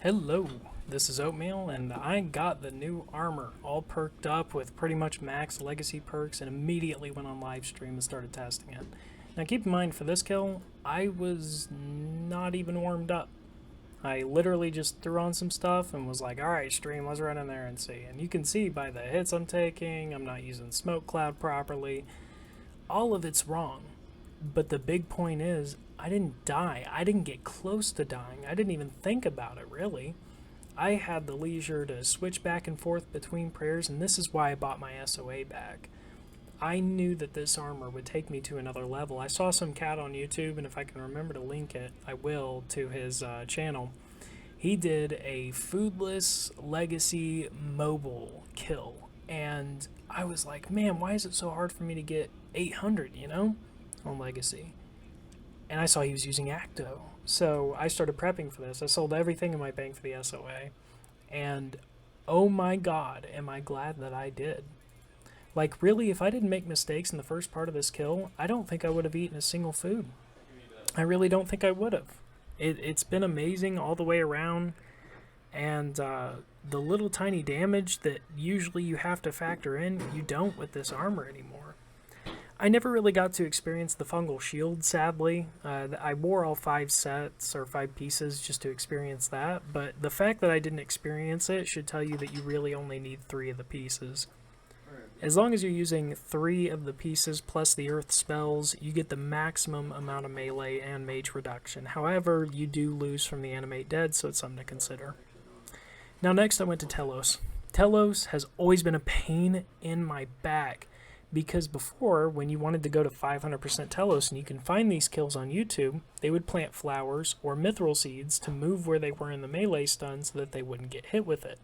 Hello, this is Oatmeal, and I got the new armor all perked up with pretty much max legacy perks and immediately went on live stream and started testing it. Now keep in mind, for this kill, I was not even warmed up. I literally just threw on some stuff and was like, alright stream, let's run in there and see. And you can see by the hits I'm taking, I'm not using smoke cloud properly. All of it's wrong. But the big point is, I didn't die. I didn't get close to dying. I didn't even think about it, really. I had the leisure to switch back and forth between prayers, and this is why I bought my SOA back. I knew that this armor would take me to another level. I saw some cat on YouTube, and if I can remember to link it, I will, to his channel. He did a Foodless Legacy mobile kill, and I was like, man, why is it so hard for me to get 800, on Legacy? And I saw he was using Acto. So I started prepping for this. I sold everything in my bank for the SOA. And oh my god, am I glad that I did. Like, really, if I didn't make mistakes in the first part of this kill, I don't think I would have eaten a single food. I really don't think I would have. It's been amazing all the way around. And the little tiny damage that usually you have to factor in, you don't with this armor anymore. I never really got to experience the fungal shield, sadly. I wore all 5 sets or 5 pieces just to experience that, but the fact that I didn't experience it should tell you that you really only need 3 of the pieces. As long as you're using 3 of the pieces plus the earth spells, you get the maximum amount of melee and mage reduction. However, you do lose from the animate dead, so it's something to consider. Now next I went to Telos. Telos has always been a pain in my back. Because before, when you wanted to go to 500% Telos, and you can find these kills on YouTube, they would plant flowers or mithril seeds to move where they were in the melee stun so that they wouldn't get hit with it.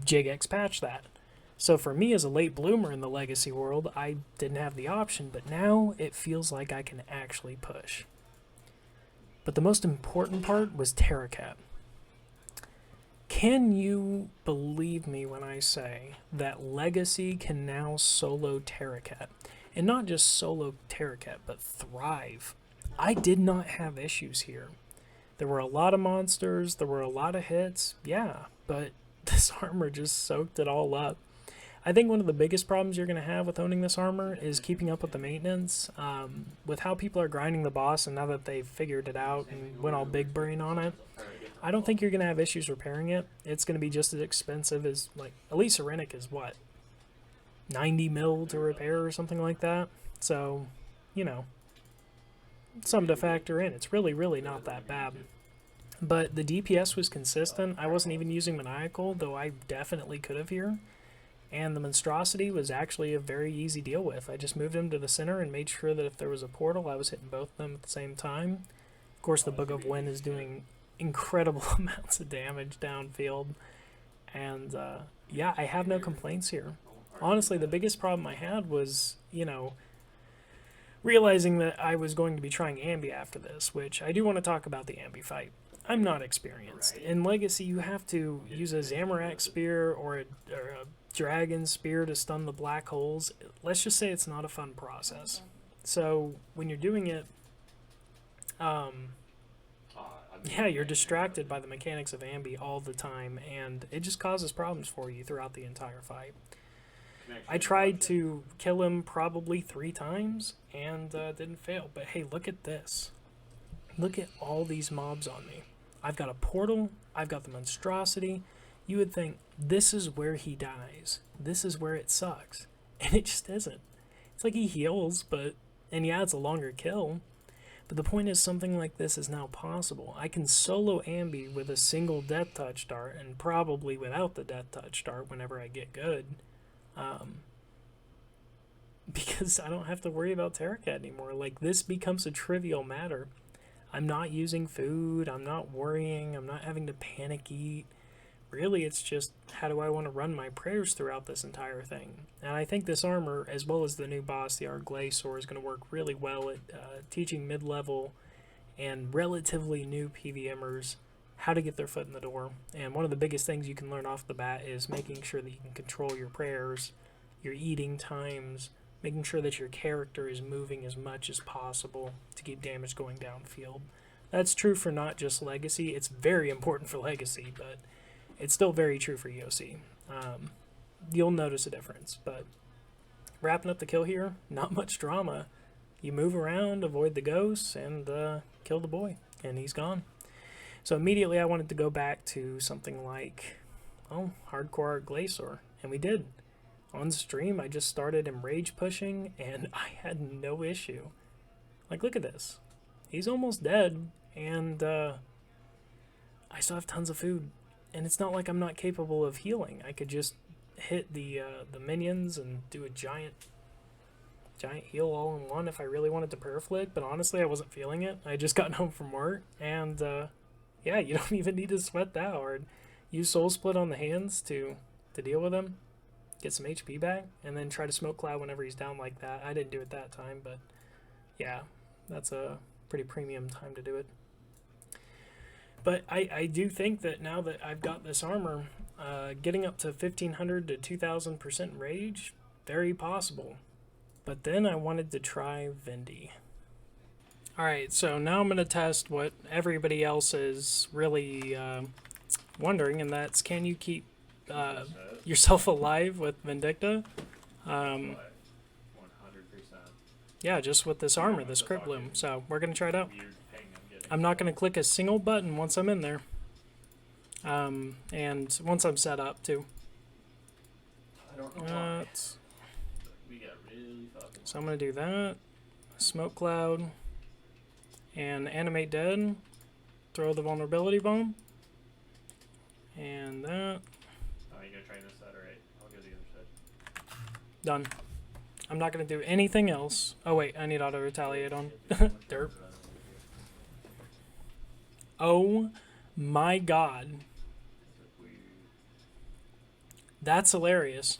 Jagex patched that. So for me as a late bloomer in the Legacy world, I didn't have the option, but now it feels like I can actually push. But the most important part was Terracat. Can you believe me when I say that Legacy can now solo Terracat? And not just solo Terracat, but thrive. I did not have issues here. There were a lot of monsters, there were a lot of hits, yeah, but this armor just soaked it all up. I think one of the biggest problems you're going to have with owning this armor is keeping up with the maintenance. With how people are grinding the boss, and now that they've figured it out and went all big brain on it, I don't think you're going to have issues repairing it. It's going to be just as expensive as, like, Elise Serenic is what? 90 mil to repair or something like that? So, something to factor in. It's really, really not that bad. But the DPS was consistent. I wasn't even using Maniacal, though I definitely could have here. And the Monstrosity was actually a very easy deal with. I just moved him to the center and made sure that if there was a portal, I was hitting both of them at the same time. Of course, the Book of Wind is doing incredible amounts of damage downfield. And, yeah, I have no complaints here. Honestly, the biggest problem I had was, realizing that I was going to be trying Ambi after this, which I do want to talk about the Ambi fight. I'm not experienced. In Legacy, you have to use a Zamorak Spear or a Dragon Spear to stun the black holes. Let's just say it's not a fun process. So, when you're doing it, yeah, you're distracted by the mechanics of Ambi all the time, and it just causes problems for you throughout the entire fight. I tried to kill him probably 3 times, and didn't fail. But hey, look at this. Look at all these mobs on me. I've got a portal, I've got the Monstrosity. You would think, this is where he dies. This is where it sucks. And it just isn't. It's like he heals, and yeah, it's a longer kill. But the point is, something like this is now possible. I can solo Ambi with a single Death Touch dart, and probably without the Death Touch dart whenever I get good. Because I don't have to worry about Terracat anymore. Like, this becomes a trivial matter. I'm not using food, I'm not worrying, I'm not having to panic eat. Really, it's just, how do I want to run my prayers throughout this entire thing? And I think this armor, as well as the new boss, the Arglacior, is going to work really well at teaching mid-level and relatively new PVMers how to get their foot in the door. And one of the biggest things you can learn off the bat is making sure that you can control your prayers, your eating times, making sure that your character is moving as much as possible to keep damage going downfield. That's true for not just Legacy. It's very important for Legacy, but it's still very true for EOC. You'll notice a difference, but wrapping up the kill here, not much drama. You move around, avoid the ghosts, and kill the boy, and he's gone. So immediately I wanted to go back to something like, Hardcore Glacier, and we did. On stream, I just started him rage pushing, and I had no issue. Like, look at this. He's almost dead, and I still have tons of food. And it's not like I'm not capable of healing. I could just hit the minions and do a giant heal all in one if I really wanted to perflict, but honestly I wasn't feeling it. I just got home from work, and yeah, you don't even need to sweat that hard. Use Soul Split on the hands to deal with him, get some HP back, and then try to Smoke Cloud whenever he's down like that. I didn't do it that time, but yeah, that's a pretty premium time to do it. But I do think that now that I've got this armor, getting up to 1500 to 2000% rage, very possible. But then I wanted to try Vindy. Alright, so now I'm going to test what everybody else is really wondering, and that's, can you keep yourself alive with Vindicta? 100%. Yeah, just with this armor, this Cryptbloom. So we're going to try it out. I'm not going to click a single button once I'm in there. And once I'm set up, too. I don't know why. We got really fucking... So I'm going to do that. Smoke Cloud. And Animate Dead. Throw the Vulnerability Bomb. And that. Oh, you gonna try this side? Alright, I'll go to the other side. Done. I'm not going to do anything else. Oh, wait, I need Auto Retaliate on. Derp. Oh my god. That's hilarious.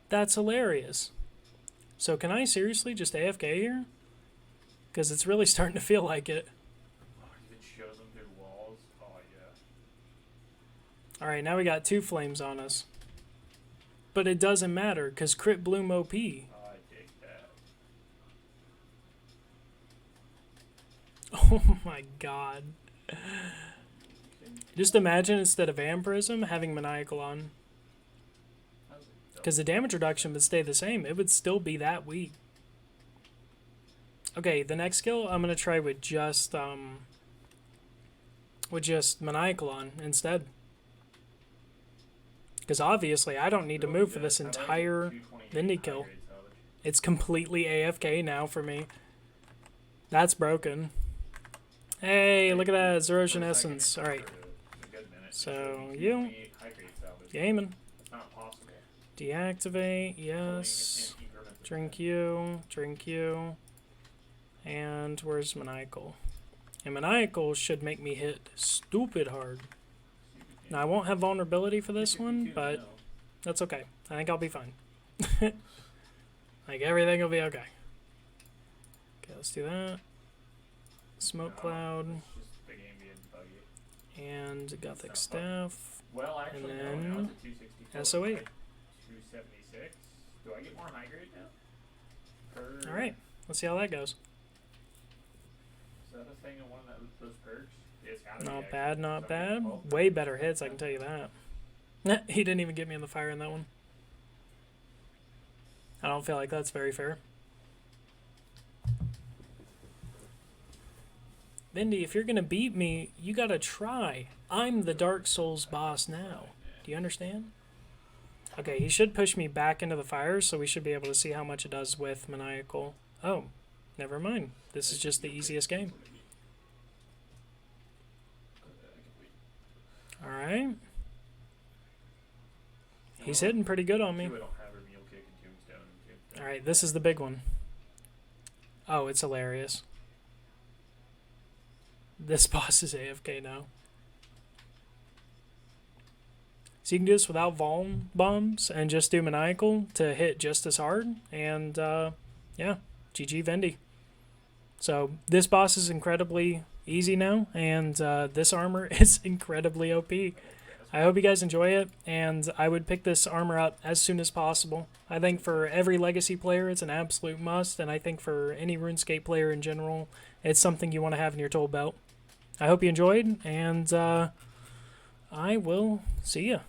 That's hilarious. So can I seriously just AFK here? Because it's really starting to feel like it. Oh, you can show them through walls? Oh, yeah. Alright, now we got 2 flames on us. But it doesn't matter, because Cryptbloom OP. I dig that. Oh my god. Just imagine instead of Vampirism having Maniacal on. Because the damage reduction would stay the same. It would still be that weak. Okay, the next skill I'm going to try with just Maniacal on instead. Because obviously I don't need to move for this entire Vindy kill. It's completely AFK now for me. That's broken. Hey, look at that, Zerosian Essence. Alright. So, you aiming. Deactivate, yes. Drink you, and where's Maniacal? And Maniacal should make me hit stupid hard. Now, I won't have vulnerability for this one, but that's okay. I think I'll be fine. Like, everything will be okay. Okay, let's do that. Smoke Cloud. And Gothic Staff. And then SO8. 276. Do I get more high grade now? Alright, let's see how that goes. Is that a thing in one of those perks? It's gotta Not bad, not bad. Way better hits, I can tell you that. He didn't even get me in the fire in that one. I don't feel like that's very fair. Vindy, if you're gonna beat me, you gotta try. I'm the Dark Souls boss now. Do you understand? Okay, he should push me back into the fire, so we should be able to see how much it does with Maniacal. Oh, never mind. This is just the easiest game. Alright. He's hitting pretty good on me. Alright, this is the big one. Oh, it's hilarious. This boss is AFK now. So you can do this without Vuln bombs and just do Maniacal to hit just as hard. And yeah, GG Vindy. So this boss is incredibly easy now, and this armor is incredibly OP. I hope you guys enjoy it, and I would pick this armor up as soon as possible. I think for every Legacy player, it's an absolute must, and I think for any RuneScape player in general, it's something you want to have in your tool belt. I hope you enjoyed, and I will see ya.